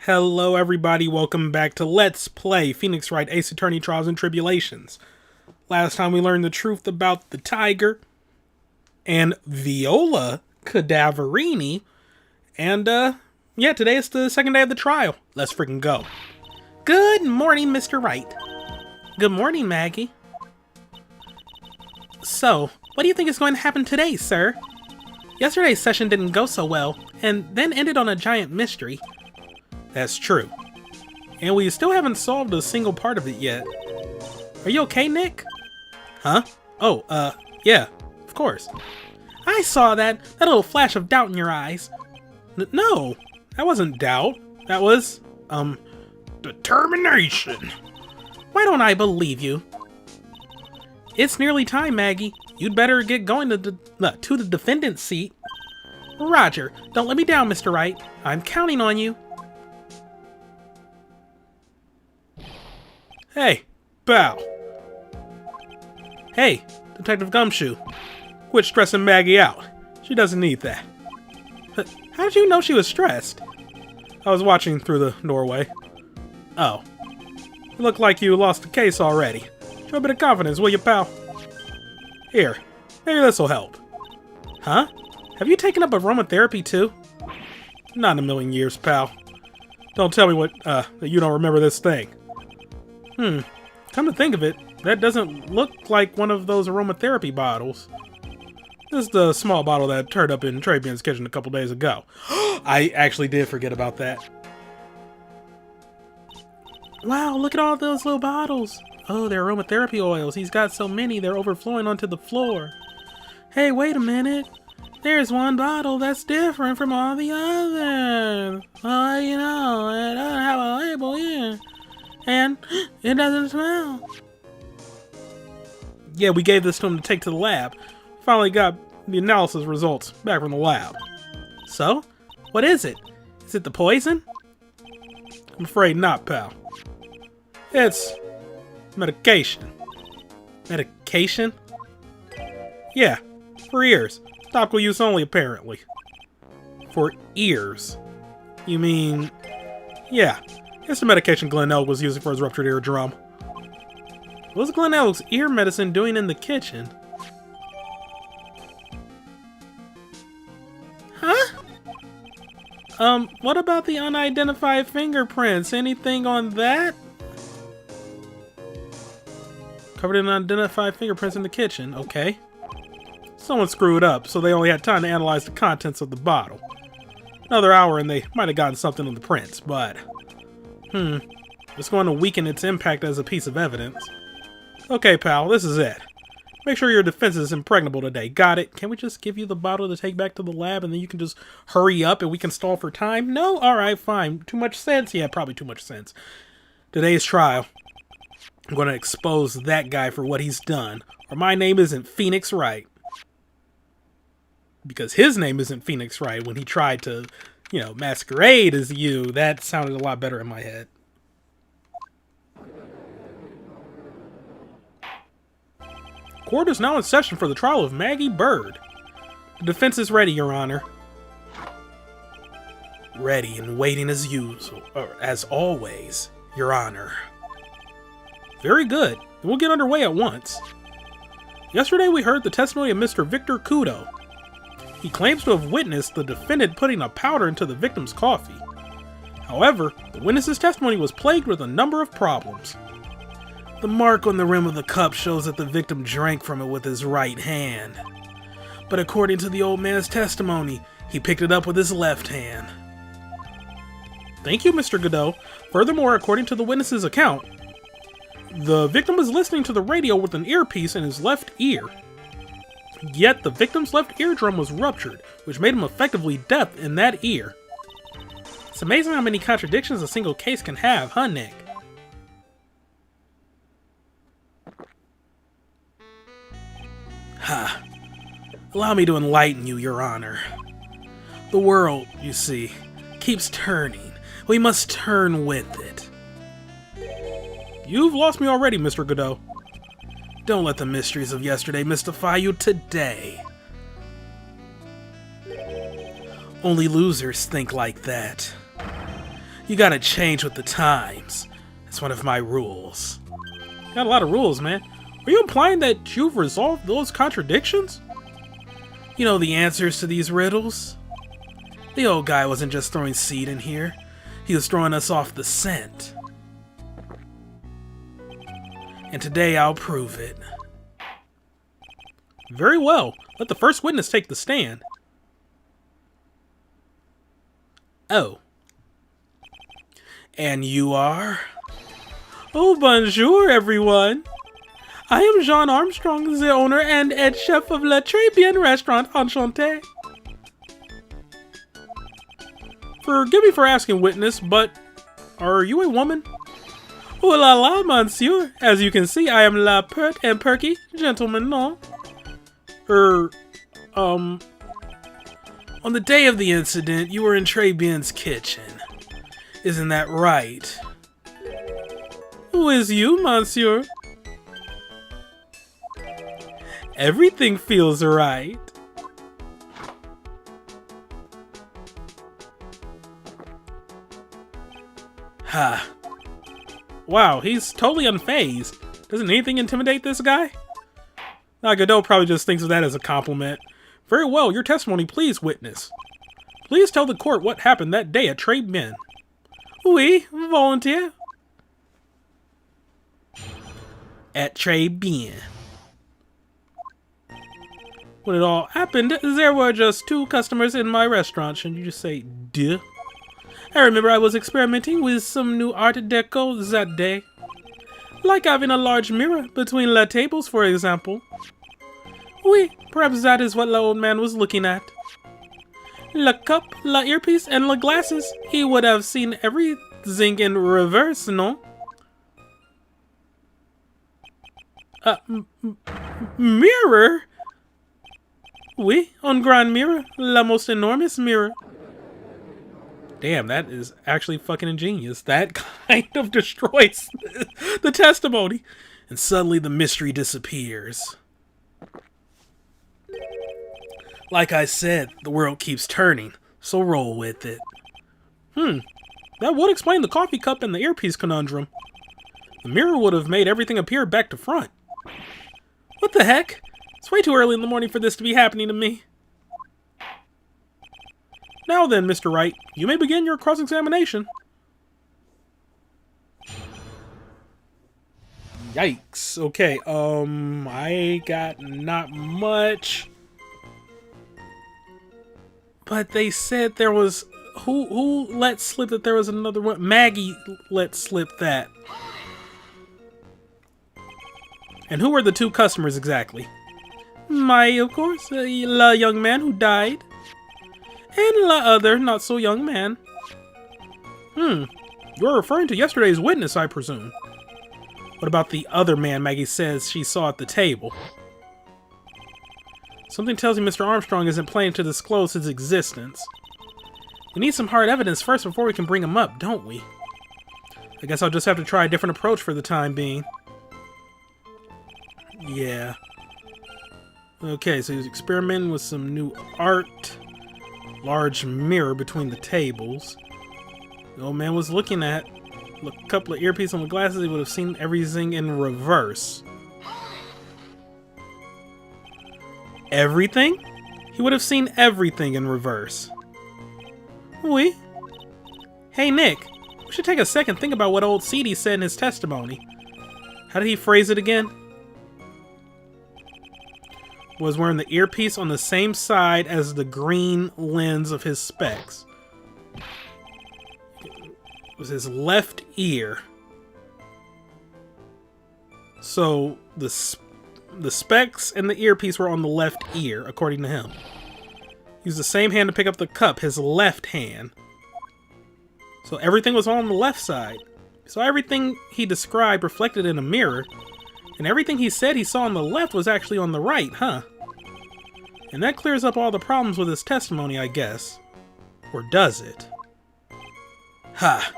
Hello everybody, welcome back to Let's Play Phoenix Wright Ace Attorney Trials and Tribulations. Last time we learned the truth about the tiger and Viola Cadaverini, and yeah, today is the second day of the trial. Let's freaking go. Good morning, Mr. Wright. Good morning, Maggie. So, what do you think is going to happen today, sir? Yesterday's session didn't go so well, and then ended on a giant mystery. That's true. And we still haven't solved a single part of it yet. Are you okay, Nick? Huh? Oh, yeah, of course. I saw that little flash of doubt in your eyes. No, that wasn't doubt. That was, determination. Why don't I believe you? It's nearly time, Maggie. You'd better get going to the defendant's seat. Roger, don't let me down, Mr. Wright. I'm counting on you. Hey, bow. Hey, Detective Gumshoe. Quit stressing Maggie out. She doesn't need that. How did you know she was stressed? I was watching through the doorway. Oh. You look like you lost the case already. Show a bit of confidence, will you, pal? Here, maybe this'll help. Huh? Have you taken up aromatherapy too? Not in a million years, pal. Don't tell me that you don't remember this thing. Come to think of it, that doesn't look like one of those aromatherapy bottles. This is the small bottle that turned up in Tribulations' kitchen a couple days ago. I actually did forget about that. Wow, look at all those little bottles. Oh, they're aromatherapy oils. He's got so many, they're overflowing onto the floor. Hey, wait a minute. There's one bottle that's different from all the others. Oh, you know, it doesn't have a label here. And it doesn't smell. Yeah, we gave this to him to take to the lab. Finally got the analysis results back from the lab. So, what is it? Is it the poison? I'm afraid not, pal. It's medication. Medication? Yeah, for ears. Topical use only, apparently. For ears? You mean... Yeah. It's the medication Glenn Elk was using for his ruptured eardrum. What was Glenn Elk's ear medicine doing in the kitchen? Huh? What about the unidentified fingerprints? Anything on that? Covered in unidentified fingerprints in the kitchen, okay. Someone screwed up, so they only had time to analyze the contents of the bottle. Another hour and they might have gotten something on the prints, but... It's going to weaken its impact as a piece of evidence. Okay, pal, this is it. Make sure your defense is impregnable today. Got it? Can we just give you the bottle to take back to the lab and then you can just hurry up and we can stall for time? No? Alright, fine. Too much sense? Yeah, probably too much sense. Today's trial. I'm going to expose that guy for what he's done. Or my name isn't Phoenix Wright. Because his name isn't Phoenix Wright when he tried to... you know, masquerade as you. That sounded a lot better in my head. Court is now in session for the trial of Maggie Bird. The defense is ready, Your Honor. Ready and waiting as usual, or as always, Your Honor. Very good. We'll get underway at once. Yesterday we heard the testimony of Mr. Victor Kudo. He claims to have witnessed the defendant putting a powder into the victim's coffee. However, the witness's testimony was plagued with a number of problems. The mark on the rim of the cup shows that the victim drank from it with his right hand. But according to the old man's testimony, he picked it up with his left hand. Thank you, Mr. Godot. Furthermore, according to the witness's account, the victim was listening to the radio with an earpiece in his left ear. Yet, the victim's left eardrum was ruptured, which made him effectively deaf in that ear. It's amazing how many contradictions a single case can have, huh, Nick? Ha. Allow me to enlighten you, Your Honor. The world, you see, keeps turning. We must turn with it. You've lost me already, Mr. Godot. Don't let the mysteries of yesterday mystify you today. Only losers think like that. You gotta change with the times. That's one of my rules. Got a lot of rules, man. Are you implying that you've resolved those contradictions? You know the answers to these riddles? The old guy wasn't just throwing seed in here. He was throwing us off the scent. And today I'll prove it. Very well. Let the first witness take the stand. Oh. And you are? Oh, bonjour, everyone. I am Jean Armstrong, the owner and head chef of Le Tribulations restaurant. Enchanté. Forgive me for asking, witness, but are you a woman? Oh la la, monsieur. As you can see, I am la pert and perky gentleman, no? On the day of the incident, you were in Tribulations' kitchen. Isn't that right? Who is you, monsieur? Everything feels right. Ha. Wow, he's totally unfazed. Doesn't anything intimidate this guy? Nah, Godot probably just thinks of that as a compliment. Very well, your testimony, please, witness. Please tell the court what happened that day at Tribulations. Oui, volontiers. At Tribulations. When it all happened, there were just 2 customers in my restaurant. Shouldn't you just say, duh? I remember I was experimenting with some new art deco that day. Like having a large mirror between the tables, for example. Oui, perhaps that is what the old man was looking at. La cup, la earpiece, and la glasses. He would have seen everything in reverse, no? Mirror? Oui, un grand mirror. La most enormous mirror. Damn, that is actually fucking ingenious. That kind of destroys the testimony. And suddenly the mystery disappears. Like I said, the world keeps turning, so roll with it. That would explain the coffee cup and the earpiece conundrum. The mirror would have made everything appear back to front. What the heck? It's way too early in the morning for this to be happening to me. Now then, Mr. Wright, you may begin your cross-examination. Yikes. Okay, I got not much. But they said there was... Who let slip that there was another one? Maggie let slip that. And who were the 2 customers exactly? Of course, the young man who died. And the other not-so-young man. You're referring to yesterday's witness, I presume. What about the other man Maggie says she saw at the table? Something tells me Mr. Armstrong isn't planning to disclose his existence. We need some hard evidence first before we can bring him up, don't we? I guess I'll just have to try a different approach for the time being. Yeah. Okay, so he was experimenting with some new art. Large mirror between the tables. The old man was looking at a couple of earpieces and the glasses. He would have seen everything in reverse. Everything? He would have seen everything in reverse. Oui. Hey, Nick. We should take a second think about what old CD said in his testimony. How did he phrase it again? Was wearing the earpiece on the same side as the green lens of his specs. It was his left ear. So the specs and the earpiece were on the left ear, according to him. He used the same hand to pick up the cup, his left hand. So everything was on the left side. So everything he described reflected in a mirror. And everything he said he saw on the left was actually on the right, huh? And that clears up all the problems with his testimony, I guess. Or does it? Ha!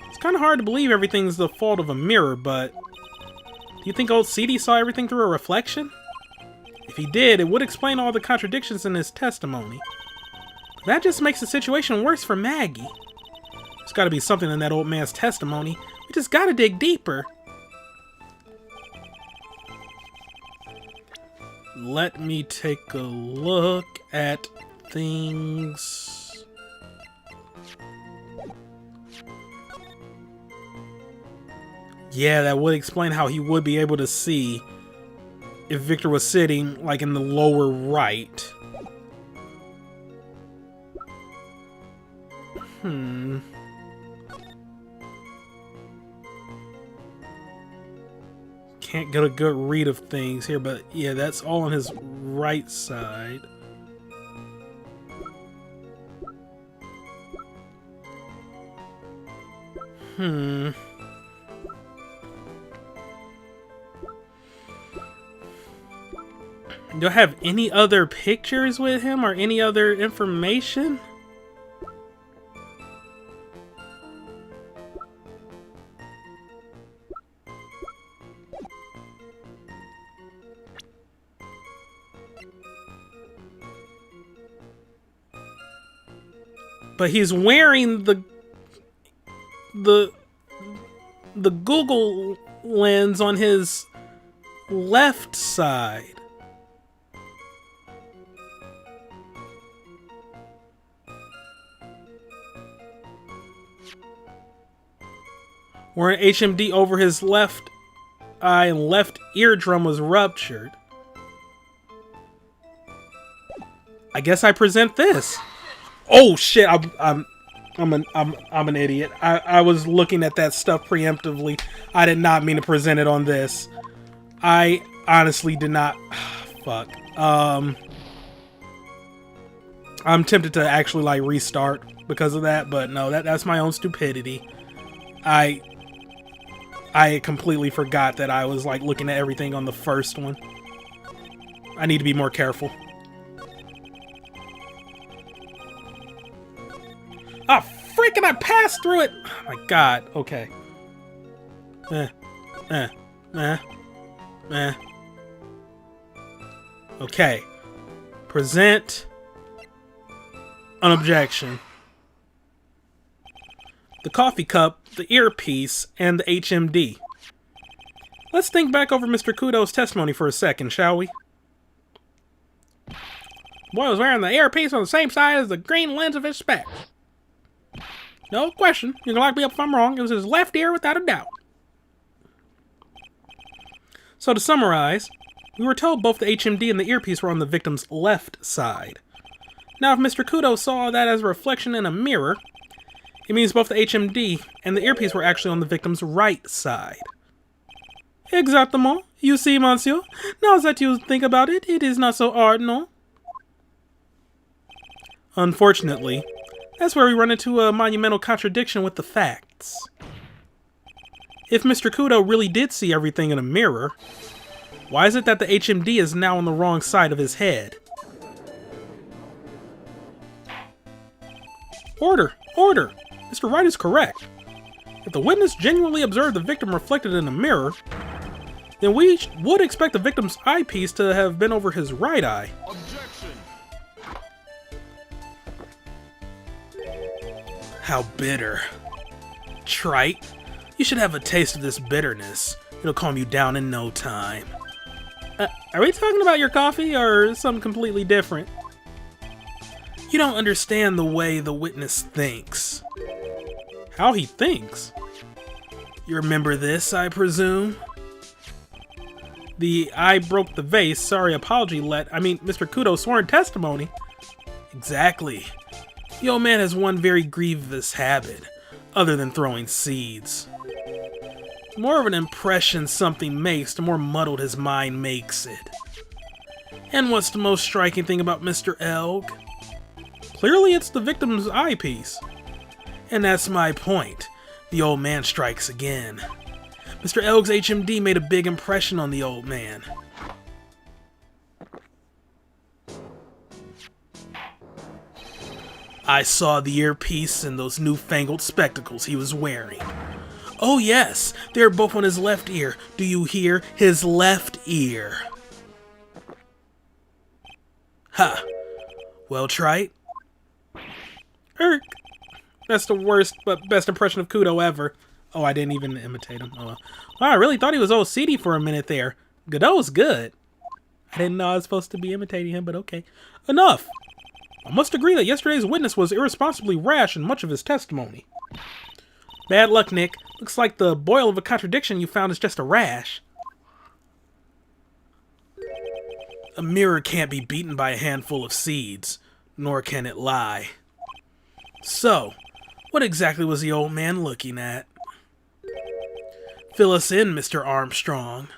It's kind of hard to believe everything's the fault of a mirror, but... Do you think old CD saw everything through a reflection? If he did, it would explain all the contradictions in his testimony. That just makes the situation worse for Maggie. There's got to be something in that old man's testimony. We just got to dig deeper. Let me take a look at things. Yeah, that would explain how he would be able to see if Victor was sitting, like, in the lower right. Can't get a good read of things here, but yeah, that's all on his right side. Do I have any other pictures with him or any other information? But he's wearing the Google lens on his left side. Wearing HMD over his left eye and left eardrum was ruptured. I guess I present this. Oh shit! I'm an idiot. I was looking at that stuff preemptively. I did not mean to present it on this. I honestly did not. Fuck. I'm tempted to actually like restart because of that, but no, that's my own stupidity. I completely forgot that I was like looking at everything on the first one. I need to be more careful. Ah, freaking! I passed through it. Oh my god. Okay. Okay. Present an objection. The coffee cup, the earpiece, and the HMD. Let's think back over Mr. Kudo's testimony for a second, shall we? Boy was wearing the earpiece on the same side as the green lens of his specs. No question. You can lock me up if I'm wrong. It was his left ear without a doubt. So to summarize, we were told both the HMD and the earpiece were on the victim's left side. Now if Mr. Kudo saw that as a reflection in a mirror, it means both the HMD and the earpiece were actually on the victim's right side. Exactement. You see, monsieur. Now that you think about it, it is not so hard, no? Unfortunately, that's where we run into a monumental contradiction with the facts. If Mr. Kudo really did see everything in a mirror, why is it that the HMD is now on the wrong side of his head? Order! Order! Mr. Wright is correct. If the witness genuinely observed the victim reflected in a mirror, then we would expect the victim's eyepiece to have been over his right eye. Objection. How bitter. Trite, you should have a taste of this bitterness. It'll calm you down in no time. Are we talking about your coffee or something completely different? You don't understand the way the witness thinks. How he thinks? You remember this, I presume? The I broke the vase, sorry apology Mr. Kudo's sworn testimony. Exactly. The old man has one very grievous habit, other than throwing seeds. The more of an impression something makes, the more muddled his mind makes it. And what's the most striking thing about Mr. Elg? Clearly it's the victim's eyepiece. And that's my point. The old man strikes again. Mr. Elg's HMD made a big impression on the old man. I saw the earpiece and those newfangled spectacles he was wearing. Oh yes, they're both on his left ear. Do you hear? His left ear. Ha! Well, Trite? That's the worst but best impression of Kudo ever. Oh, I didn't even imitate him. Oh, well. Wow, I really thought he was OCD for a minute there. Godot's good. I didn't know I was supposed to be imitating him, but okay. Enough! I must agree that yesterday's witness was irresponsibly rash in much of his testimony. Bad luck, Nick. Looks like the boil of a contradiction you found is just a rash. A mirror can't be beaten by a handful of seeds, nor can it lie. So, what exactly was the old man looking at? Fill us in, Mr. Armstrong.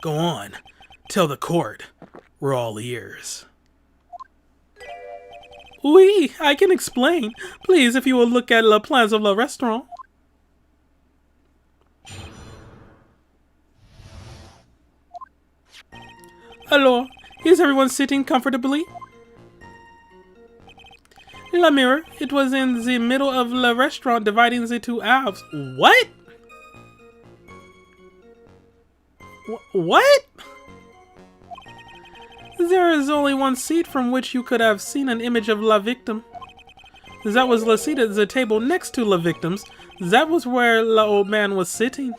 Go on. Tell the court. We're all ears. Oui, I can explain. Please, if you will look at le plans of le restaurant. Alors, is everyone sitting comfortably? La mirror, it was in the middle of le restaurant dividing the two halves. What? What? There is only one seat from which you could have seen an image of la victim. That was la seat at the table next to la victim's. That was where la old man was sitting.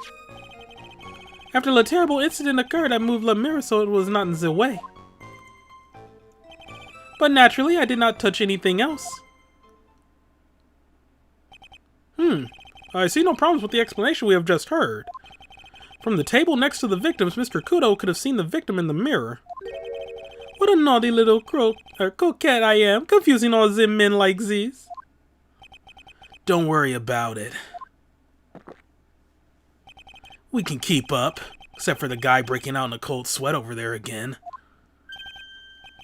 After the terrible incident occurred, I moved la mirror so it was not in the way. But naturally, I did not touch anything else. I see no problems with the explanation we have just heard. From the table next to the victims, Mr. Kudo could have seen the victim in the mirror. What a naughty little coquette I am, confusing all the men like these. Don't worry about it. We can keep up, except for the guy breaking out in a cold sweat over there again.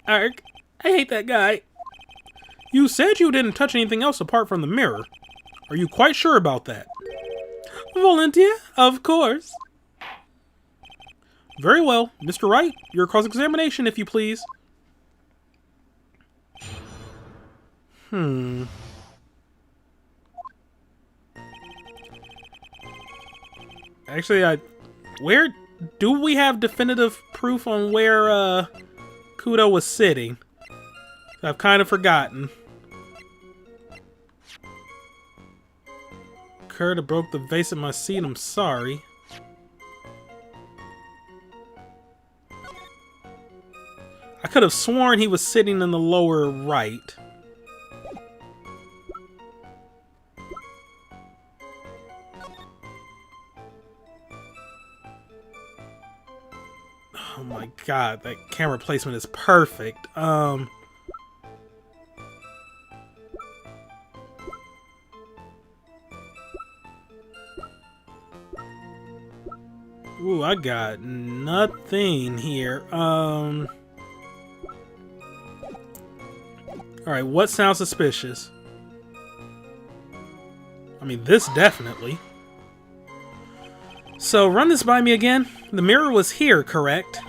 Arg, I hate that guy. You said you didn't touch anything else apart from the mirror. Are you quite sure about that? Volunteer, of course. Very well. Mr. Wright, your cross-examination, if you please. Actually, where do we have definitive proof on where Kudo was sitting? I've kind of forgotten. Kurt broke the vase in my seat. I'm sorry. I could have sworn he was sitting in the lower right. Oh my god, that camera placement is perfect. Ooh, I got nothing here. Alright, what sounds suspicious? I mean, this definitely. So, run this by me again. The mirror was here, correct?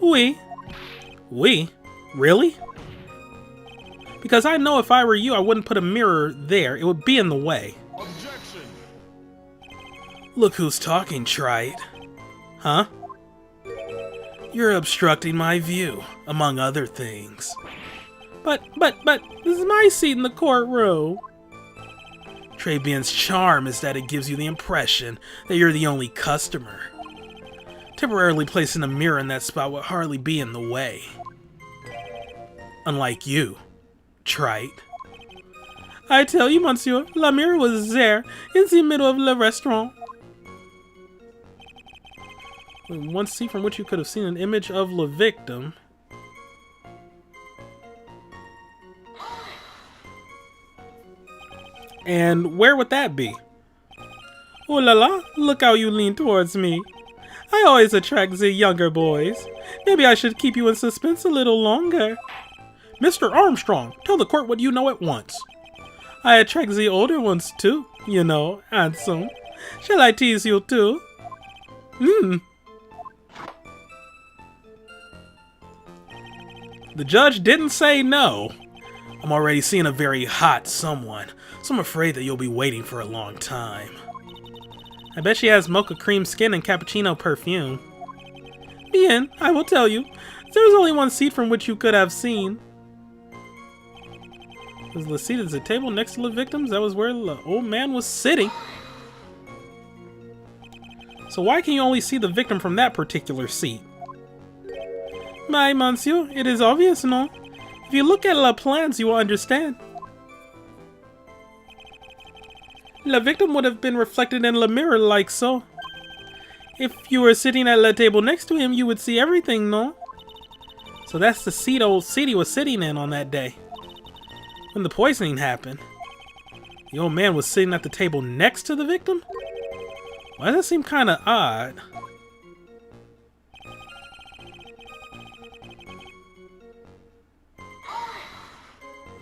Oui. Oui? Really? Because I know if I were you, I wouldn't put a mirror there. It would be in the way. Objection. Look who's talking, Trite. Huh? You're obstructing my view, among other things. But, this is my seat in the courtroom. Tribulations' charm is that it gives you the impression that you're the only customer. Temporarily placing a mirror in that spot would hardly be in the way. Unlike you, Trite. I tell you, monsieur, la mirror was there, in the middle of le restaurant. One seat from which you could have seen an image of the victim. And where would that be? Oh la la, look how you lean towards me. I always attract the younger boys. Maybe I should keep you in suspense a little longer. Mr. Armstrong, tell the court what you know at once. I attract the older ones too, you know, handsome. Shall I tease you too? The judge didn't say no. I'm already seeing a very hot someone, so I'm afraid that you'll be waiting for a long time. I bet she has mocha cream skin and cappuccino perfume. Bien, I will tell you. There's only one seat from which you could have seen. Was the seat at the table next to the victims? That was where the old man was sitting. So why can you only see the victim from that particular seat? My monsieur, it is obvious, no? If you look at the plans, you will understand. The victim would have been reflected in the mirror like so. If you were sitting at the table next to him, you would see everything, no? So that's the seat old city was sitting in on that day. When the poisoning happened. The old man was sitting at the table next to the victim? Why does that seem kind of odd?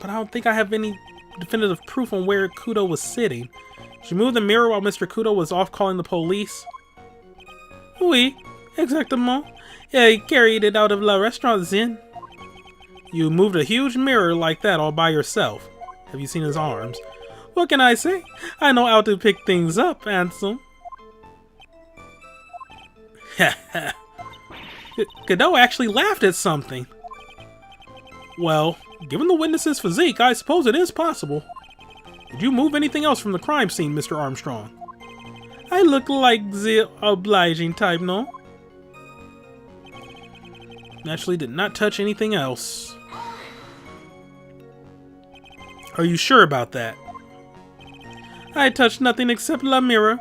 But I don't think I have any definitive proof on where Kudo was sitting. Did you move the mirror while Mr. Kudo was off calling the police? Oui, exactement. Yeah, he carried it out of la restaurant then. You moved a huge mirror like that all by yourself. Have you seen his arms? What can I say? I know how to pick things up, handsome. Godot actually laughed at something. Well, given the witness's physique, I suppose it is possible. Did you move anything else from the crime scene, Mr. Armstrong? I look like the obliging type, no? Naturally did not touch anything else. Are you sure about that? I touched nothing except la mirror.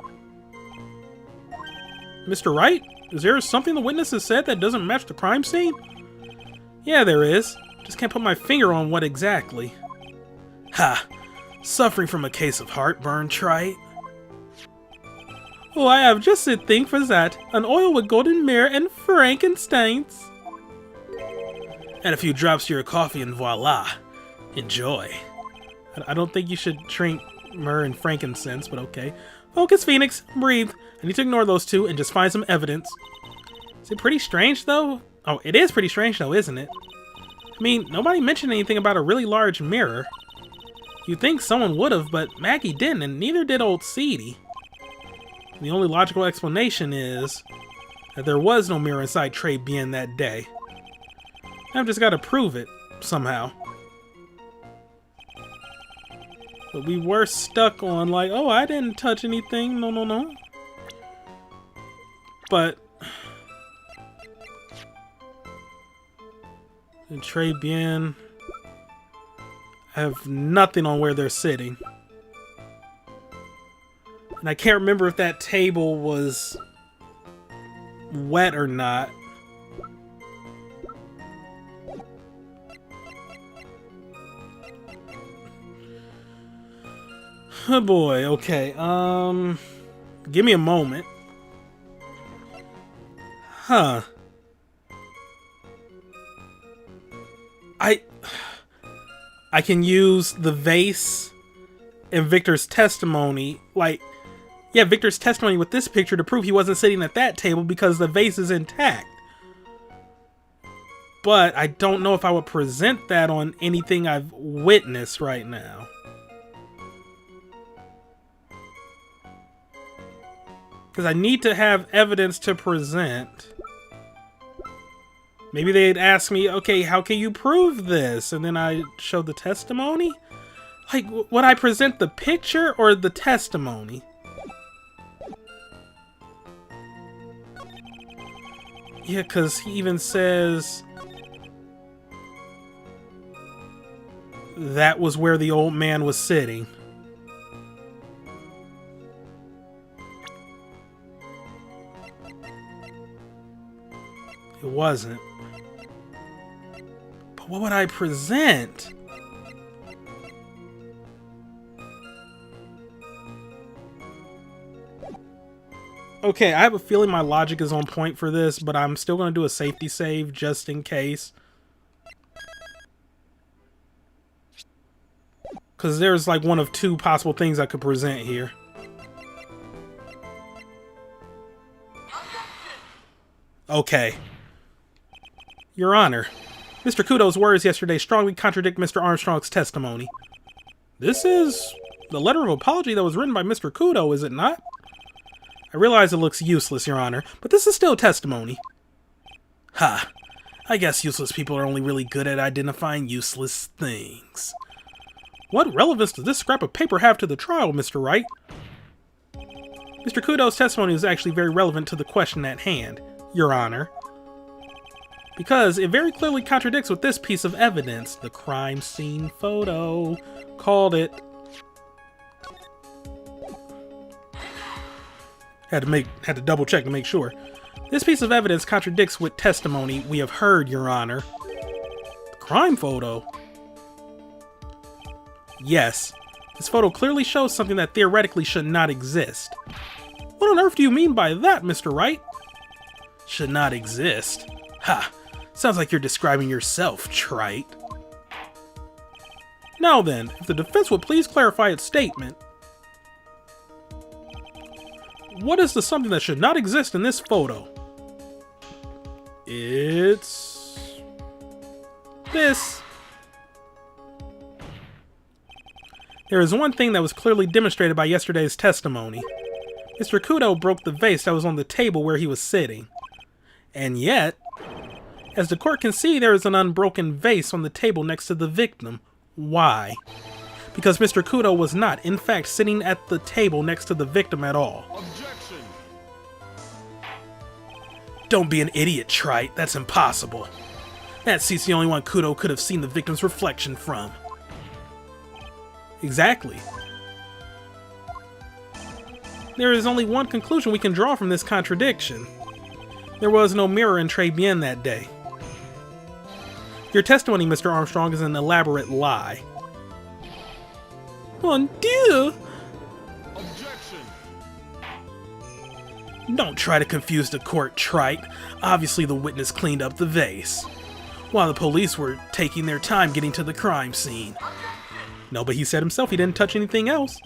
Mr. Wright? Is there something the witness has said that doesn't match the crime scene? Yeah, there is. Just can't put my finger on what exactly. Ha! Suffering from a case of heartburn, Trite? Oh, I have just a thing for that. An oil with golden myrrh and Frankensteins. Add a few drops to your coffee and voila. Enjoy. I don't think you should drink myrrh and frankincense, but okay. Focus, Phoenix. Breathe. I need to ignore those two and just find some evidence. Is it pretty strange, though? Oh, it is pretty strange, though, isn't it? I mean, nobody mentioned anything about a really large mirror. You'd think someone would have, but Maggie didn't, and neither did old Seedy. The only logical explanation is that there was no mirror inside Tribulations that day. I've just got to prove it, somehow. But we were stuck on like, oh, I didn't touch anything, no. But in Tribulations, I have nothing on where they're sitting. And I can't remember if that table was wet or not. Oh boy, okay. Give me a moment. Huh. I can use the vase and Victor's testimony, like, yeah, Victor's testimony with this picture to prove he wasn't sitting at that table because the vase is intact. But I don't know if I would present that on anything I've witnessed right now. Because I need to have evidence to present. Maybe they'd ask me, okay, how can you prove this? And then I show the testimony? Like, would I present the picture or the testimony? Yeah, because he even says that was where the old man was sitting. It wasn't. But what would I present? Okay, I have a feeling my logic is on point for this, but I'm still going to do a safety save just in case. Because there's like one of two possible things I could present here. Okay. Your Honor, Mr. Kudo's words yesterday strongly contradict Mr. Armstrong's testimony. This is the letter of apology that was written by Mr. Kudo, is it not? I realize it looks useless, Your Honor, but this is still testimony. Ha! I guess useless people are only really good at identifying useless things. What relevance does this scrap of paper have to the trial, Mr. Wright? Mr. Kudo's testimony is actually very relevant to the question at hand, Your Honor, because it very clearly contradicts with this piece of evidence, the crime scene photo. Called it. Had to double check to make sure. This piece of evidence contradicts with testimony we have heard, Your Honor. The crime photo? Yes. This photo clearly shows something that theoretically should not exist. What on earth do you mean by that, Mr. Wright? Should not exist? Ha! Sounds like you're describing yourself, trite. Now then, if the defense would please clarify its statement. What is the something that should not exist in this photo? It's... this. There is one thing that was clearly demonstrated by yesterday's testimony. Mr. Kudo broke the vase that was on the table where he was sitting. And yet, as the court can see, there is an unbroken vase on the table next to the victim. Why? Because Mr. Kudo was not, in fact, sitting at the table next to the victim at all. Objection! Don't be an idiot, trite. That's impossible. That seat's the only one Kudo could have seen the victim's reflection from. Exactly. There is only one conclusion we can draw from this contradiction. There was no mirror in Tribulations that day. Your testimony, Mr. Armstrong, is an elaborate lie. Mon Dieu! Objection! Don't try to confuse the court, trite. Obviously the witness cleaned up the vase, while the police were taking their time getting to the crime scene. No, but he said himself he didn't touch anything else.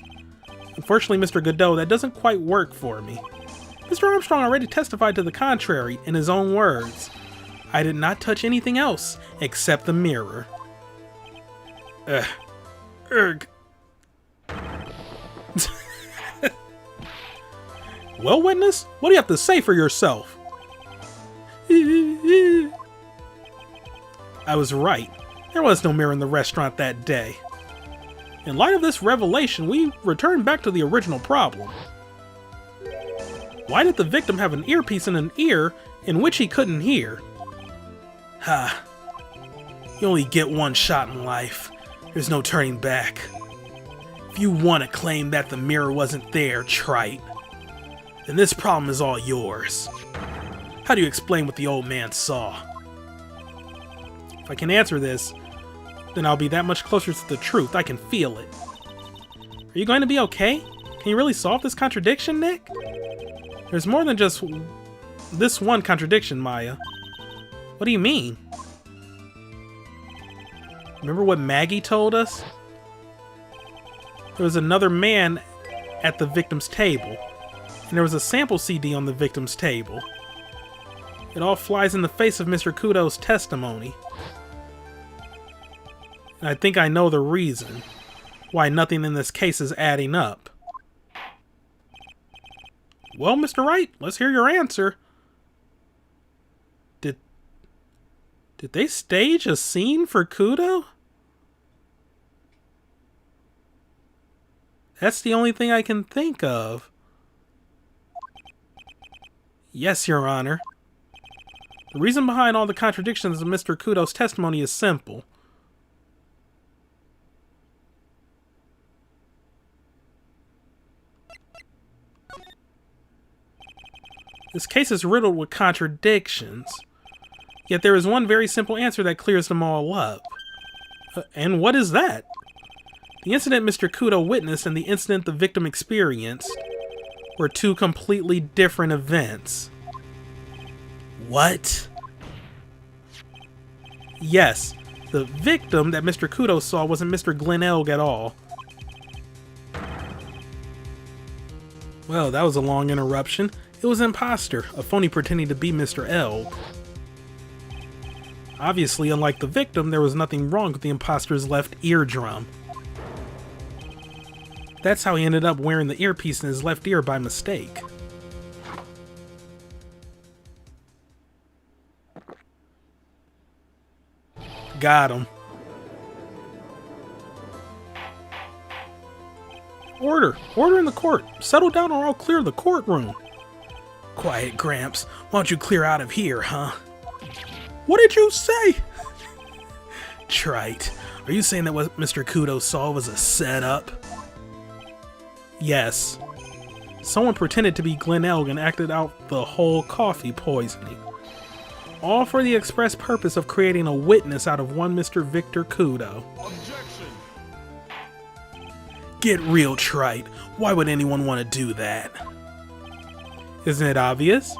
Unfortunately, Mr. Godot, that doesn't quite work for me. Mr. Armstrong already testified to the contrary in his own words. I did not touch anything else except the mirror. Well, witness, what do you have to say for yourself? I was right. There was no mirror in the restaurant that day. In light of this revelation, we return back to the original problem. Why did the victim have an earpiece in an ear in which he couldn't hear? Ha. You only get one shot in life. There's no turning back. If you want to claim that the mirror wasn't there, trite, then this problem is all yours. How do you explain what the old man saw? If I can answer this, then I'll be that much closer to the truth. I can feel it. Are you going to be okay? Can you really solve this contradiction, Nick? There's more than just this one contradiction, Maya. What do you mean? Remember what Maggie told us? There was another man at the victim's table, and there was a sample CD on the victim's table. It all flies in the face of Mr. Kudo's testimony. And I think I know the reason why nothing in this case is adding up. Well, Mr. Wright, let's hear your answer. Did they stage a scene for Kudo? That's the only thing I can think of. Yes, Your Honor. The reason behind all the contradictions of Mr. Kudo's testimony is simple. This case is riddled with contradictions, yet there is one very simple answer that clears them all up. And what is that? The incident Mr. Kudo witnessed and the incident the victim experienced were two completely different events. What? Yes, the victim that Mr. Kudo saw wasn't Mr. Glenn Elg at all. Well, that was a long interruption. It was an imposter, a phony pretending to be Mr. Elg. Obviously, unlike the victim, there was nothing wrong with the imposter's left eardrum. That's how he ended up wearing the earpiece in his left ear by mistake. Got him. Order! Order in the court! Settle down or I'll clear the courtroom! Quiet, Gramps. Why don't you clear out of here, huh? What did you say? Trite. Are you saying that what Mr. Kudo saw was a setup? Yes. Someone pretended to be Glen Elg and acted out the whole coffee poisoning. All for the express purpose of creating a witness out of one Mr. Victor Kudo. Objection! Get real, Trite. Why would anyone want to do that? Isn't it obvious?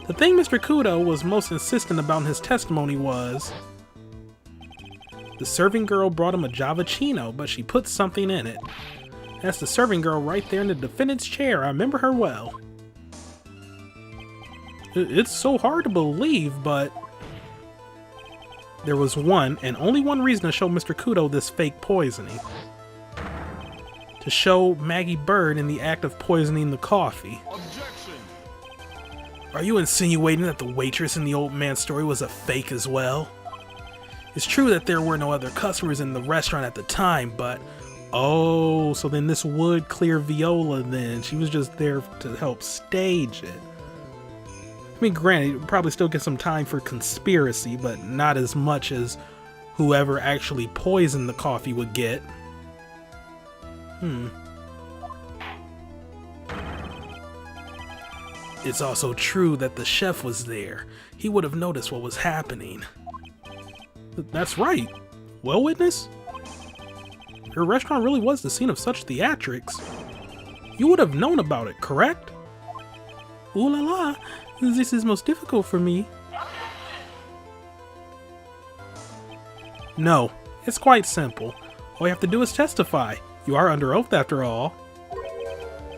The thing Mr. Kudo was most insistent about in his testimony was the serving girl brought him a Javachino, but she put something in it. That's the serving girl right there in the defendant's chair. I remember her well. It's so hard to believe, but there was one and only one reason to show Mr. Kudo this fake poisoning. To show Maggie Bird in the act of poisoning the coffee. Objection! Are you insinuating that the waitress in the old man's story was a fake as well? It's true that there were no other customers in the restaurant at the time, but oh, so then this would clear Viola then. She was just there to help stage it. I mean, granted, you probably still get some time for conspiracy, but not as much as whoever actually poisoned the coffee would get. It's also true that the chef was there. He would have noticed what was happening. That's right. Well, witness? Your restaurant really was the scene of such theatrics. You would have known about it, correct? Ooh la la, this is most difficult for me. No, it's quite simple. All you have to do is testify. You are under oath after all.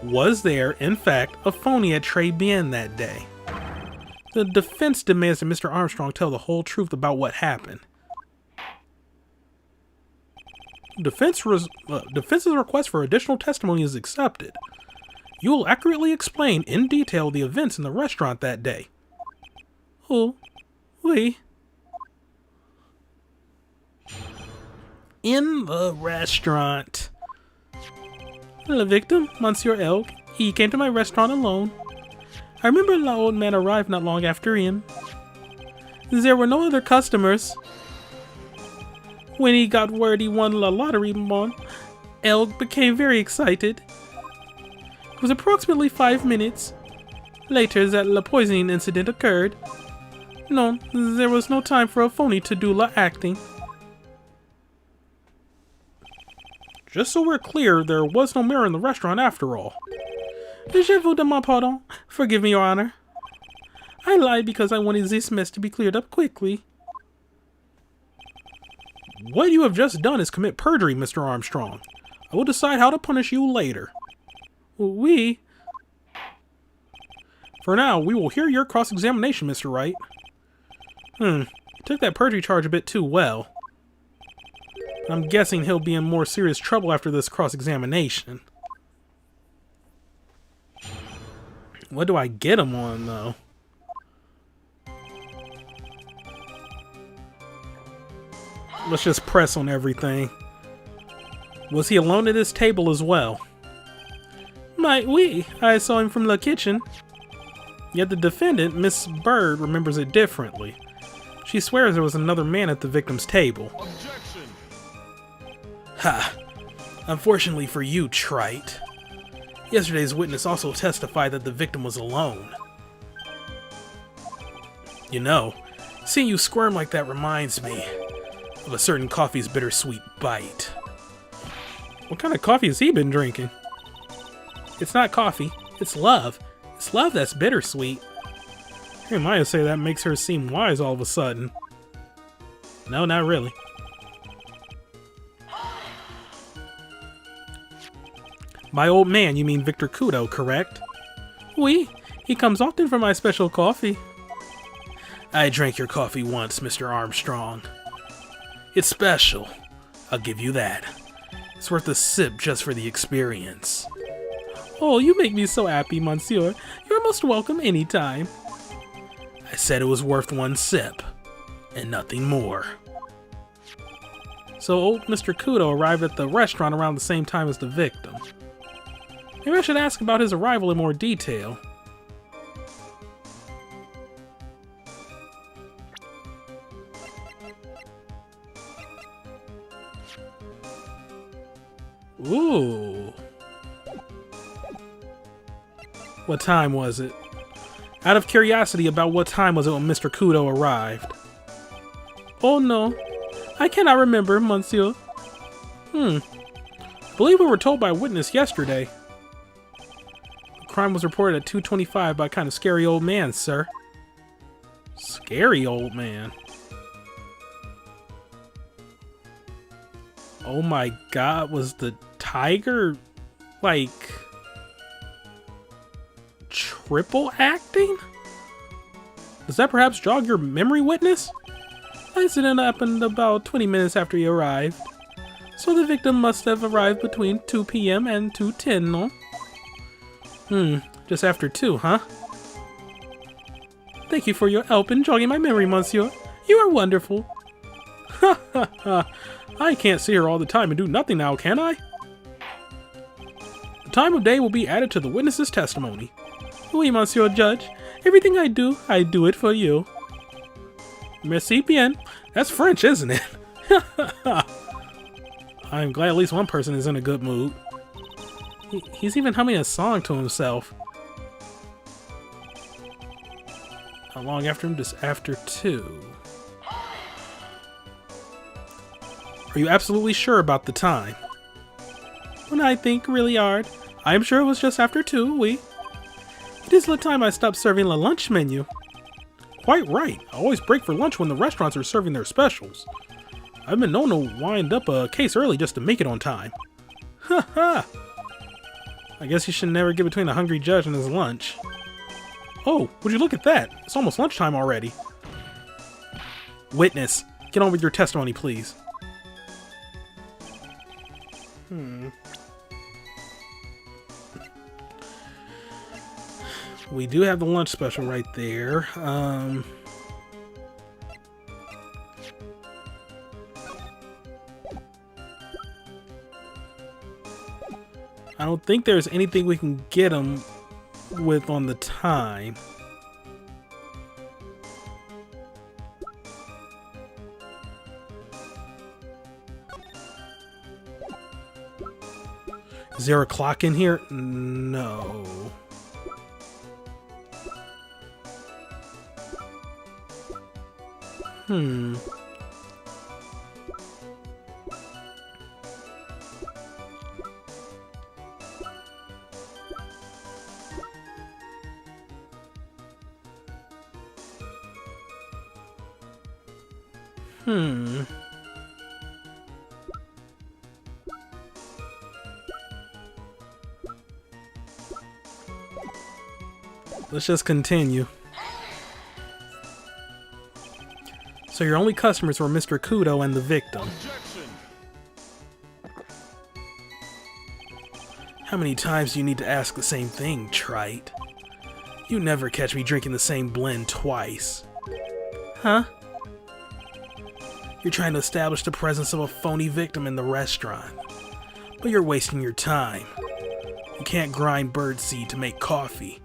Was there, in fact, a phony at Tribulations that day? The defense demands that Mr. Armstrong tell the whole truth about what happened. Defense's request for additional testimony is accepted. You will accurately explain in detail the events in the restaurant that day. Oh, oui. In the restaurant. The victim, Monsieur Elk, he came to my restaurant alone. I remember the old man arrived not long after him. There were no other customers. When he got word he won the lottery, Elk became very excited. It was approximately 5 minutes later that the poisoning incident occurred. No, there was no time for a phony to do la acting. Just so we're clear, there was no mirror in the restaurant after all. Je vous demande pardon. Forgive me, Your Honor. I lied because I wanted this mess to be cleared up quickly. What you have just done is commit perjury, Mr. Armstrong. I will decide how to punish you later. Oui. For now, we will hear your cross-examination, Mr. Wright. You took that perjury charge a bit too well. I'm guessing he'll be in more serious trouble after this cross-examination. What do I get him on, though? Let's just press on everything. Was he alone at this table as well? Might we? I saw him from the kitchen. Yet the defendant, Miss Bird, remembers it differently. She swears there was another man at the victim's table. Objection! Ha! Unfortunately for you, Trite. Yesterday's witness also testified that the victim was alone. You know, seeing you squirm like that reminds me of a certain coffee's bittersweet bite. What kind of coffee has he been drinking? It's not coffee, it's love. It's love that's bittersweet. Hearing Maya say that makes her seem wise all of a sudden. No, not really. My old man, you mean Victor Kudo, correct? Oui, he comes often for my special coffee. I drank your coffee once, Mr. Armstrong. It's special, I'll give you that. It's worth a sip just for the experience. Oh, you make me so happy, monsieur. You're most welcome anytime. I said it was worth one sip, and nothing more. So old Mr. Kudo arrived at the restaurant around the same time as the victim. Maybe I should ask about his arrival in more detail. Ooh. What time was it? Out of curiosity, about what time was it when Mr. Kudo arrived? Oh no, I cannot remember, monsieur. I believe we were told by a witness yesterday. The crime was reported at 2:25 by a kind of scary old man, sir. Scary old man? Oh my god, was the tiger, like, triple acting? Does that perhaps jog your memory, witness? The incident happened about 20 minutes after he arrived. So the victim must have arrived between 2 p.m. and 2:10, no? Just after 2, huh? Thank you for your help in jogging my memory, monsieur. You are wonderful. Ha ha ha. I can't sit here all the time and do nothing now, can I? The time of day will be added to the witness's testimony. Oui, monsieur judge. Everything I do it for you. Merci bien. That's French, isn't it? I'm glad at least one person is in a good mood. He's even humming a song to himself. How long after him? Just after 2. Are you absolutely sure about the time? When I think really hard, I'm sure it was just after 2, oui. It is the time I stopped serving the lunch menu. Quite right. I always break for lunch when the restaurants are serving their specials. I've been known to wind up a case early just to make it on time. Ha ha! I guess you should never get between a hungry judge and his lunch. Oh, would you look at that? It's almost lunchtime already. Witness, get on with your testimony, please. We do have the lunch special right there. I don't think there's anything we can get him with on the time. Is there a clock in here? No. Let's just continue. So your only customers were Mr. Kudo and the victim. How many times do you need to ask the same thing, trite? You never catch me drinking the same blend twice. Huh? You're trying to establish the presence of a phony victim in the restaurant. But you're wasting your time. You can't grind birdseed to make coffee,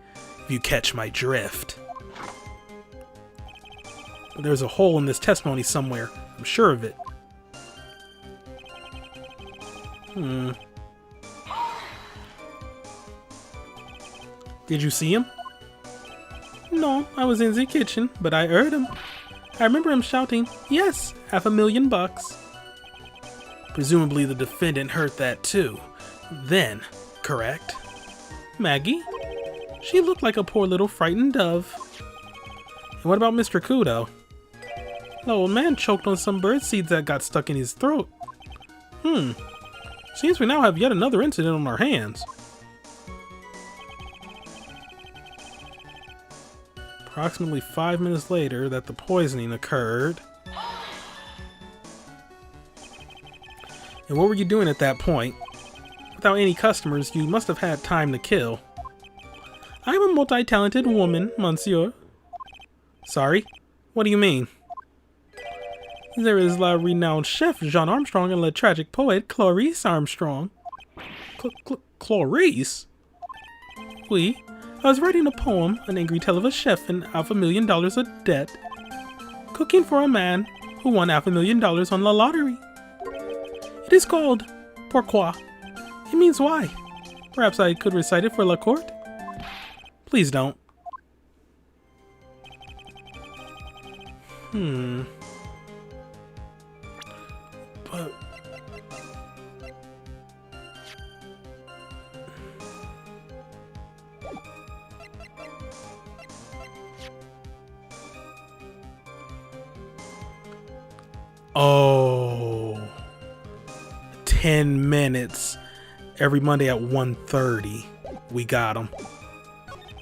if you catch my drift. But there's a hole in this testimony somewhere. I'm sure of it. Did you see him? No, I was in the kitchen, but I heard him. I remember him shouting, "Yes, $500,000." Presumably the defendant heard that too. Then, correct? Maggie? She looked like a poor little frightened dove. And what about Mr. Kudo? The old man choked on some bird seeds that got stuck in his throat. Seems we now have yet another incident on our hands. Approximately 5 minutes later that the poisoning occurred. And what were you doing at that point? Without any customers, you must have had time to kill. I'm a multi-talented woman, monsieur. Sorry? What do you mean? There is la renowned chef Jean Armstrong and la tragic poet Clarice Armstrong. Clarice? Oui, I was writing a poem, An Angry Tale of a Chef in $500,000 of debt. Cooking for a man who won $500,000 on the lottery. It is called Pourquoi. It means why. Perhaps I could recite it for La Court? Please don't. But... Oh, 10 minutes every Monday at 1:30. We got him.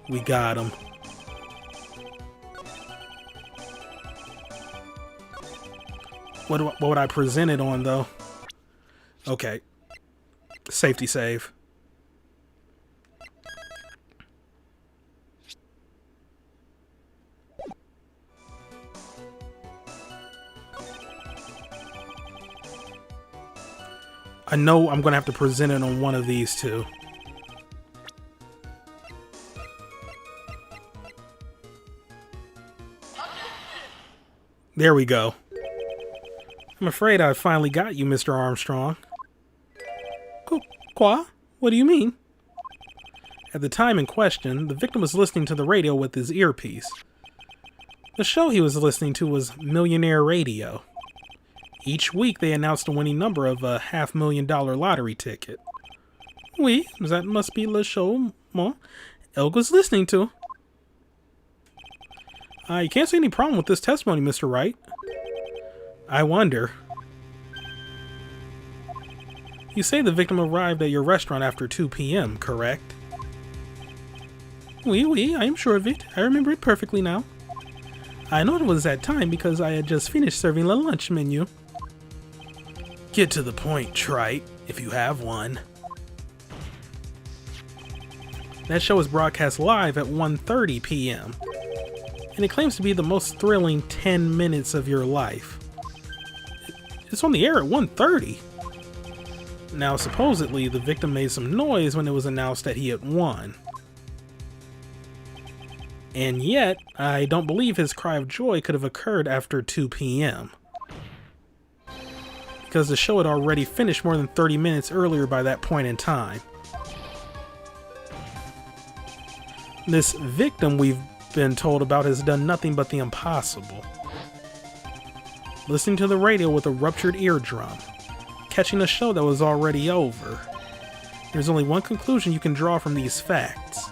We got him. What would I present it on, though? Okay. Safety save. I know I'm going to have to present it on one of these two. There we go. I'm afraid I finally got you, Mr. Armstrong. Quoi? What do you mean? At the time in question, the victim was listening to the radio with his earpiece. The show he was listening to was Millionaire Radio. Each week they announced a winning number of a $500,000 lottery ticket. Oui, that must be le show Elg was listening to. You can't see any problem with this testimony, Mr. Wright. I wonder. You say the victim arrived at your restaurant after 2 p.m., correct? Oui, I am sure of it. I remember it perfectly now. I know it was that time because I had just finished serving the lunch menu. Get to the point, Trite, if you have one. That show is broadcast live at 1:30 p.m. and it claims to be the most thrilling 10 minutes of your life. It's on the air at 1:30. Now, supposedly, the victim made some noise when it was announced that he had won. And yet, I don't believe his cry of joy could have occurred after 2 p.m. because the show had already finished more than 30 minutes earlier by that point in time. This victim we've been told about has done nothing but the impossible. Listening to the radio with a ruptured eardrum, catching a show that was already over. There's only one conclusion you can draw from these facts.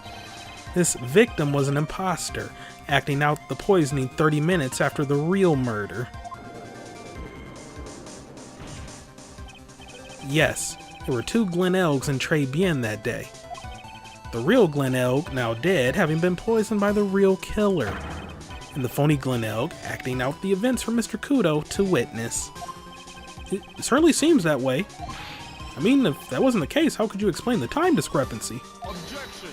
This victim was an imposter, acting out the poisoning 30 minutes after the real murder. Yes, there were 2 Glen Elgs in Tribulations that day. The real Glen Elg, now dead, having been poisoned by the real killer, and the phony Glen Elg acting out the events for Mr. Kudo to witness. It certainly seems that way. I mean, if that wasn't the case, how could you explain the time discrepancy? Objection.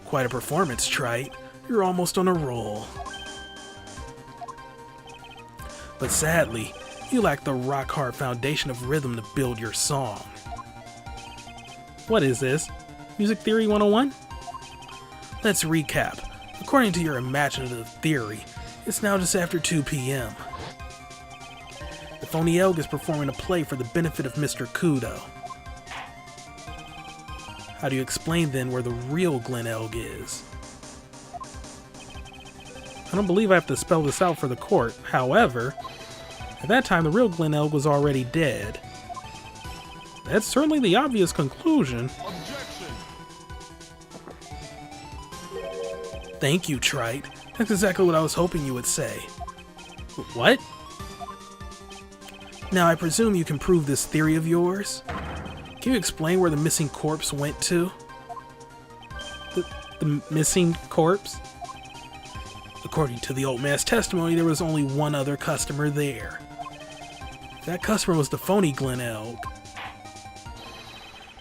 Quite a performance, Trite. You're almost on a roll. But sadly, you lack the rock-hard foundation of rhythm to build your song. What is this? Music Theory 101? Let's recap. According to your imaginative theory, it's now just after 2 p.m. The phony Elg is performing a play for the benefit of Mr. Kudo. How do you explain then where the real Glen Elg is? I don't believe I have to spell this out for the court. However, at that time the real Glen Elg was already dead. That's certainly the obvious conclusion. Objection. Thank you, Trite. That's exactly what I was hoping you would say. What? Now I presume you can prove this theory of yours? Can you explain where the missing corpse went to? The missing corpse? According to the old man's testimony, there was only one other customer there. That customer was the phony Glen Elg.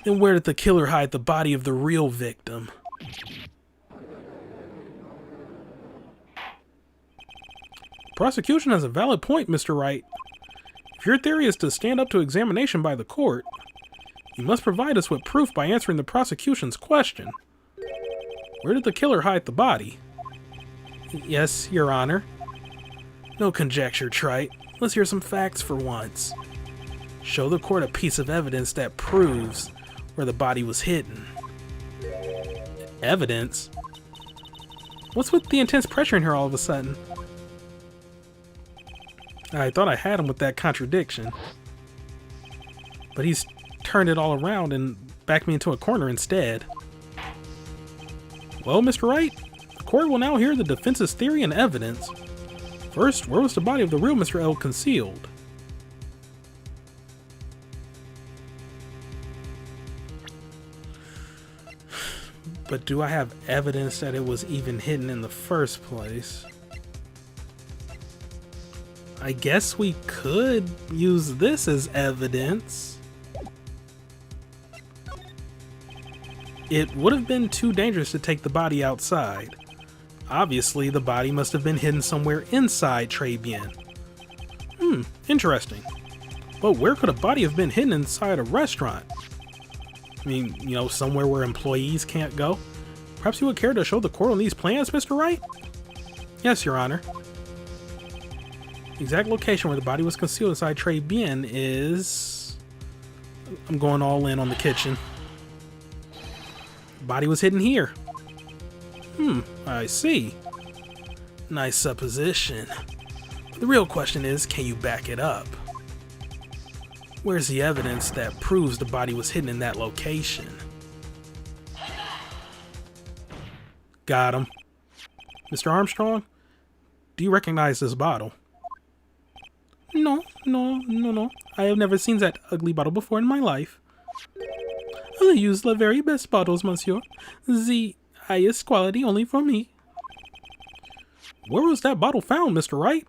Then where did the killer hide the body of the real victim? Prosecution has a valid point, Mr. Wright. If your theory is to stand up to examination by the court, you must provide us with proof by answering the prosecution's question. Where did the killer hide the body? Yes, Your Honor. No conjecture, Trite. Let's hear some facts for once. Show the court a piece of evidence that proves where the body was hidden. Evidence? What's with the intense pressure in here all of a sudden? I thought I had him with that contradiction. But he's turned it all around and backed me into a corner instead. Well, Mr. Wright, the court will now hear the defense's theory and evidence. First, where was the body of the real Mr. L concealed? But do I have evidence that it was even hidden in the first place? I guess we could use this as evidence. It would have been too dangerous to take the body outside. Obviously, the body must have been hidden somewhere inside Tribulations. Interesting. But where could a body have been hidden inside a restaurant? I mean, you know, somewhere where employees can't go? Perhaps you would care to show the court on these plans, Mr. Wright? Yes, Your Honor. The exact location where the body was concealed inside Tribulations is... I'm going all in on the kitchen. The body was hidden here. I see. Nice supposition. The real question is, can you back it up? Where's the evidence that proves the body was hidden in that location? Got him. Mr. Armstrong, do you recognize this bottle? No. I have never seen that ugly bottle before in my life. I use the very best bottles, monsieur. The highest quality only for me. Where was that bottle found, Mr. Wright?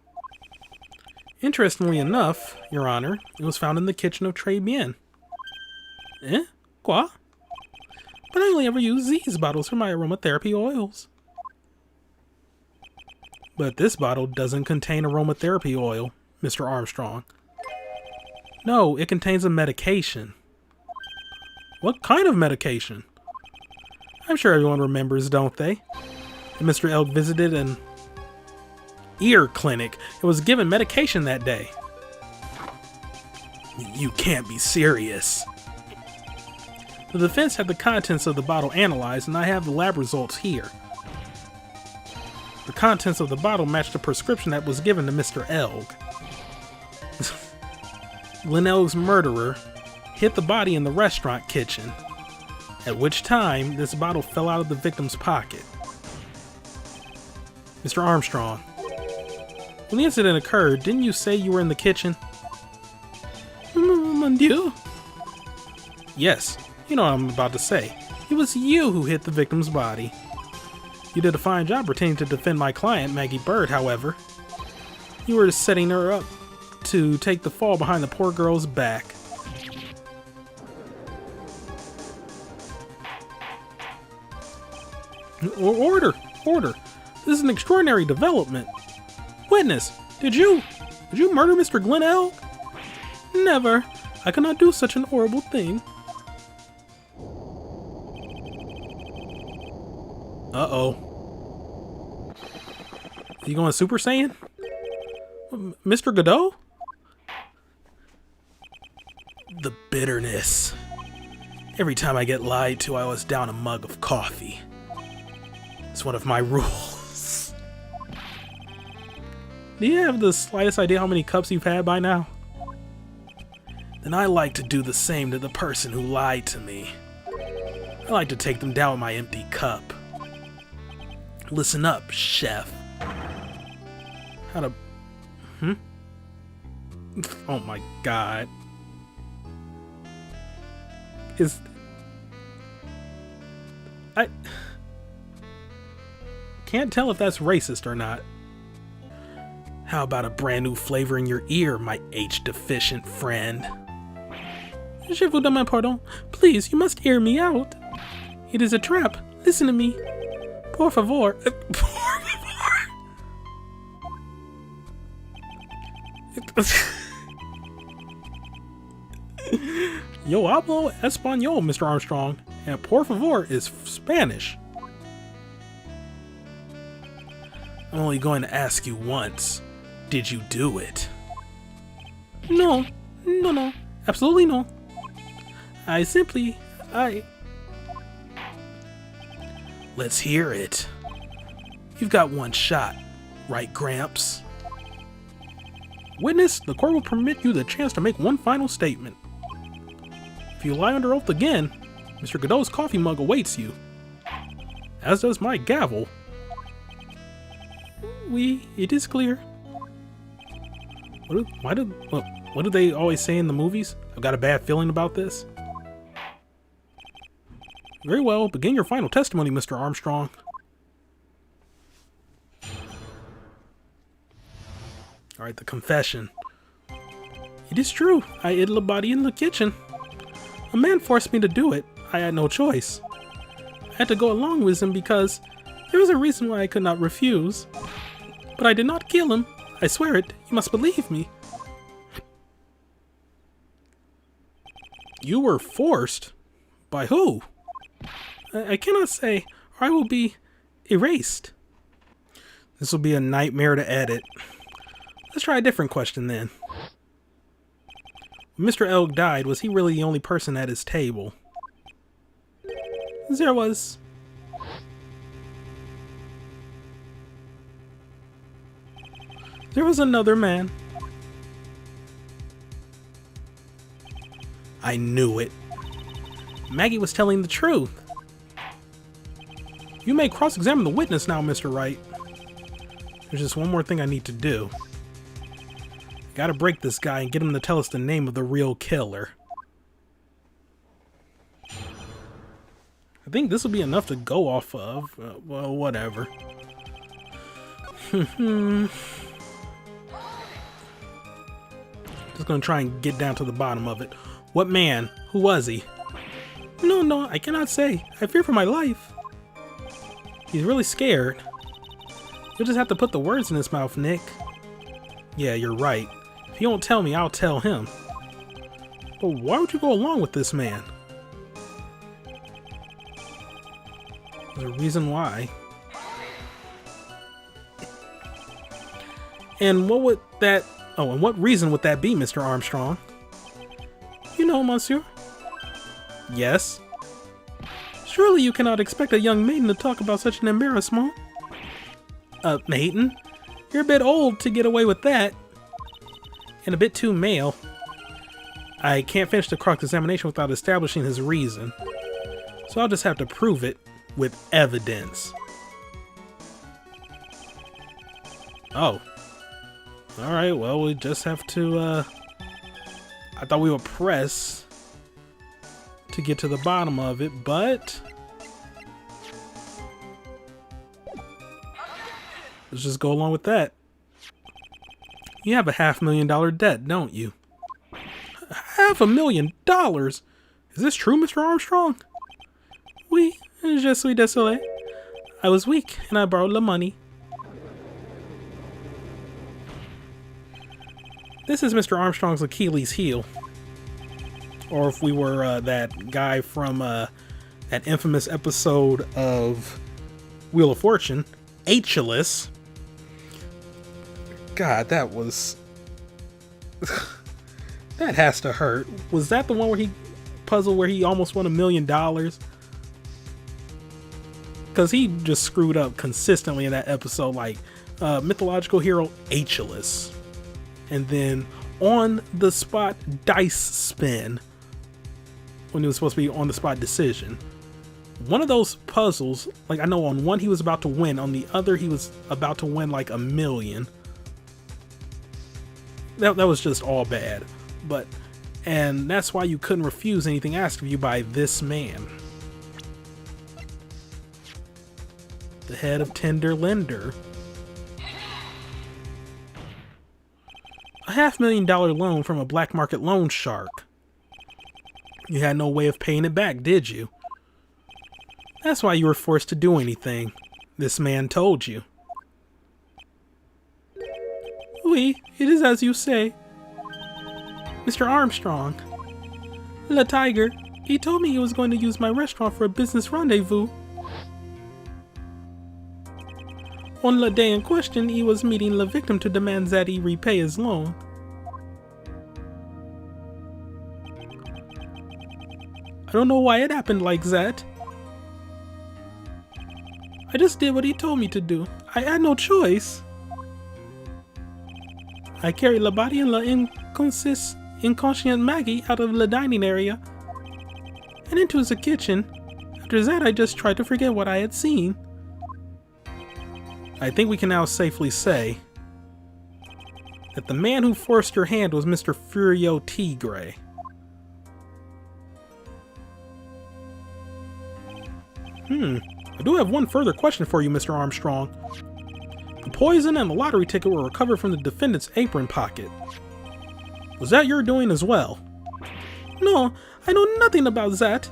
Interestingly enough, Your Honor, it was found in the kitchen of Tribulations. Eh? Quoi? But I only ever use these bottles for my aromatherapy oils. But this bottle doesn't contain aromatherapy oil, Mr. Armstrong. No, it contains a medication. What kind of medication? I'm sure everyone remembers, don't they? And Mr. Elk visited an ear clinic and was given medication that day. You can't be serious. The defense had the contents of the bottle analyzed, and I have the lab results here. The contents of the bottle matched the prescription that was given to Mr. Elg. Glenn Elg's murderer hid the body in the restaurant kitchen, at which time this bottle fell out of the victim's pocket. Mr. Armstrong, when the incident occurred, didn't you say you were in the kitchen? Mon Dieu. Yes, you know what I'm about to say. It was you who hit the victim's body. You did a fine job pretending to defend my client, Maggie Bird, however. You were setting her up to take the fall behind the poor girl's back. Order! This is an extraordinary development. Witness, did you murder Mr. Glenn Elk? Never. I could not do such an horrible thing. Uh-oh. Are you going Super Saiyan? Mr. Godot? The bitterness. Every time I get lied to, I always down a mug of coffee. It's one of my rules. Do you have the slightest idea how many cups you've had by now? Then I like to do the same to the person who lied to me. I like to take them down with my empty cup. Listen up, chef. How to... Oh my god. I can't tell if that's racist or not. How about a brand new flavor in your ear, my H-deficient friend? Je vous demande pardon. Please, you must hear me out. It is a trap. Listen to me. Por favor. Por favor. Yo hablo español, Mr. Armstrong, and por favor is Spanish. I'm only going to ask you once. Did you do it? No. No. Absolutely no. Let's hear it. You've got one shot, right, Gramps? Witness, the court will permit you the chance to make one final statement. If you lie under oath again, Mr. Godot's coffee mug awaits you. As does my gavel. It is clear. What do they always say in the movies? I've got a bad feeling about this. Very well, begin your final testimony, Mr. Armstrong. Alright, the confession. It is true, I ate a body in the kitchen. A man forced me to do it. I had no choice. I had to go along with him because there was a reason why I could not refuse. But I did not kill him. I swear it. You must believe me. You were forced? By who? I cannot say, or I will be erased. This will be a nightmare to edit. Let's try a different question then. When Mr. Elk died, was he really the only person at his table? There was. There was another man. I knew it. Maggie was telling the truth. You may cross-examine the witness now, Mr. Wright. There's just one more thing I need to do. Gotta break this guy and get him to tell us the name of the real killer. I think this will be enough to go off of. Well, whatever. Just gonna try and get down to the bottom of it. What man? Who was he? No, I cannot say. I fear for my life. He's really scared. You'll just have to put the words in his mouth, Nick. Yeah, you're right. If you don't tell me, I'll tell him. But why would you go along with this man? There's a reason why. And what would that... Oh, and what reason would that be, Mr. Armstrong? You know, monsieur. Yes? Surely you cannot expect a young maiden to talk about such an embarrassment. Maiden? You're a bit old to get away with that. And a bit too male. I can't finish the cross-examination without establishing his reason. So I'll just have to prove it with evidence. Oh. Alright, well, we just have to, I thought we would press to get to the bottom of it, but let's just go along with that. You have a $500,000 debt, don't you? $500,000? Is this true, Mr. Armstrong? Oui, je suis désolé. I was weak and I borrowed the money. This is Mr. Armstrong's Achilles heel. Or if we were that guy from that infamous episode of Wheel of Fortune, Achilles. God, that was... that has to hurt. Was that the one where he almost won $1 million? Because he just screwed up consistently in that episode, like mythological hero Achilles. And then on the spot dice spin when it was supposed to be on the spot decision. One of those puzzles, like I know on one he was about to win, on the other he was about to win like $1 million. That was just all bad. And that's why you couldn't refuse anything asked of you by this man. The head of Tender Lender. A $500,000 loan from a black market loan shark. You had no way of paying it back, did you? That's why you were forced to do anything. This man told you. Oui, it is as you say. Mr. Armstrong. Le Tiger, he told me he was going to use my restaurant for a business rendezvous. On the day in question, he was meeting the victim to demand that he repay his loan. I don't know why it happened like that. I just did what he told me to do. I had no choice. I carried the body and the inconscient Maggie out of the dining area and into the kitchen. After that, I just tried to forget what I had seen. I think we can now safely say that the man who forced your hand was Mr. Furio Tigre. I do have one further question for you, Mr. Armstrong. The poison and the lottery ticket were recovered from the defendant's apron pocket. Was that your doing as well? No, I know nothing about that.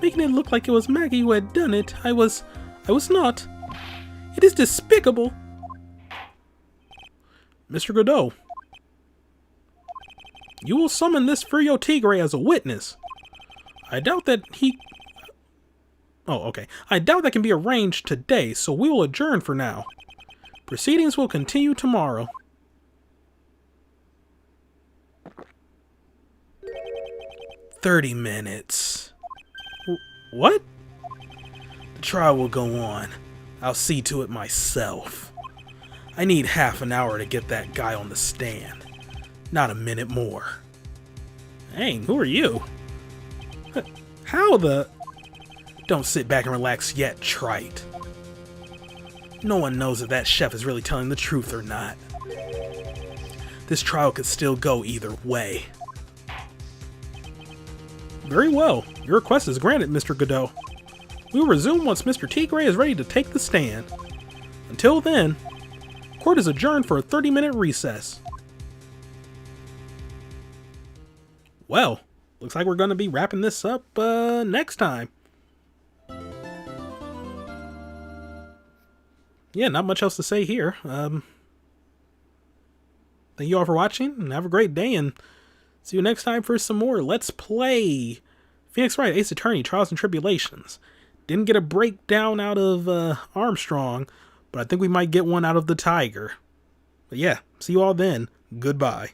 Making it look like it was Maggie who had done it, I was not. It is despicable. Mr. Godot, you will summon this Furio Tigre as a witness. I doubt that I doubt that can be arranged today, so we will adjourn for now. Proceedings will continue tomorrow. "30 minutes. What? The trial will go on. I'll see to it myself. I need half an hour to get that guy on the stand. Not a minute more." Dang, who are you? How the... Don't sit back and relax yet, trite. No one knows if that chef is really telling the truth or not. This trial could still go either way. Very well. Your request is granted, Mr. Godot. We will resume once Mr. Tigre is ready to take the stand. Until then, court is adjourned for a 30-minute recess. Well, looks like we're going to be wrapping this up next time. Yeah, not much else to say here. Thank you all for watching, and have a great day, and see you next time for some more Let's Play Phoenix Wright Ace Attorney Trials and Tribulations. Didn't get a breakdown out of Armstrong, but I think we might get one out of the Tiger. But yeah, see you all then. Goodbye.